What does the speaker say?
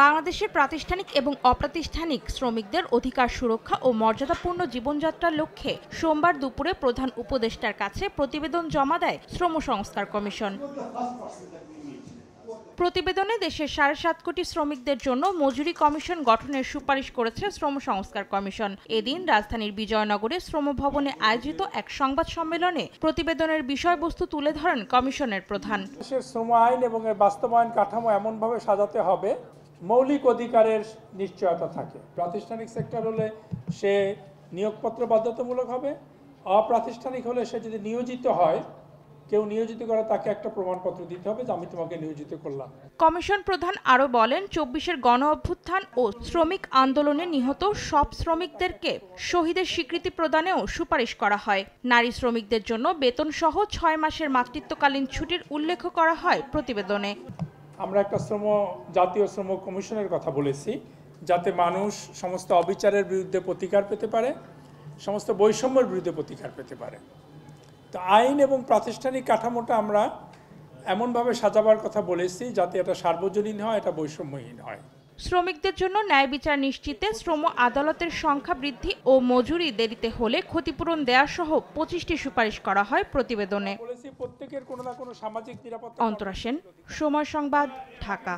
বাংলাদেশের প্রাতিষ্ঠানিক এবং অপ্রাতিষ্ঠানিক শ্রমিকদের অধিকার সুরক্ষা ও মর্যাদাপূর্ণ জীবনযাত্রার লক্ষ্যে সোমবার দুপুরে প্রধান উপদেষ্টার কাছে প্রতিবেদন জমা দেয় শ্রম সংস্কার কমিশন। প্রতিবেদনে দেশের ৭.৫ কোটি শ্রমিকদের জন্য মজুরি কমিশন গঠনের সুপারিশ করেছে শ্রম সংস্কার কমিশন। এদিন রাজধানীর বিজয়নগরে শ্রম ভবনে আয়োজিত এক সংবাদ সম্মেলনে প্রতিবেদনের বিষয়বস্তু তুলে ধরেন কমিশনের প্রধান। দেশের শ্রম আইন এবং এর বাস্তবায়ন কাঠামো এমনভাবে সাজাতে হবে মৌলিক অধিকারের নিশ্চয়তা থাকে। প্রাতিষ্ঠানিক সেক্টর হলে সে নিয়োগপত্র বাধ্যতামূলক হবে, অপ্রাতিষ্ঠানিক হলে সে যদি নিয়োজিত হয়, কেউ নিয়োজিত করে তাকে একটা প্রমাণপত্র দিতে হবে যে আমি তোমাকে নিয়োজিত করলাম। কমিশন প্রধান আরও বলেন, ২৪-এর গণ অভ্যুত্থান ও শ্রমিক আন্দোলনে নিহত সব শ্রমিকদেরকে শহীদের স্বীকৃতি প্রদানেও সুপারিশ করা হয়। নারী শ্রমিকদের জন্য বেতন সহ ৬ মাসের মাতৃত্বকালীন ছুটির উল্লেখ করা হয় প্রতিবেদনে। আমরা একটা জাতীয় শ্রম কমিশনের কথা বলেছি, যাতে মানুষ সমস্ত অবিচারের বিরুদ্ধে প্রতিকার পেতে পারে, সমস্ত বৈষম্যের বিরুদ্ধে প্রতিকার পেতে পারে। তো আইন এবং প্রাতিষ্ঠানিক কাঠামোটা আমরা এমনভাবে সাজাবার কথা বলেছি যাতে এটা সার্বজনীন হয়, এটা বৈষম্যহীন হয়। শ্রমিকদের জন্য ন্যায় বিচার নিশ্চিতে শ্রম আদালতের সংখ্যা বৃদ্ধি ও মজুরি দেরিতে হলে ক্ষতিপূরণ দেয়া সহ ২৫টি সুপারিশ করা হয় প্রতিবেদনে। প্রত্যেকের কোনো না কোনো সামাজিক নিরাপত্তা। অন্তরা সেন, সময় সংবাদ, ঢাকা।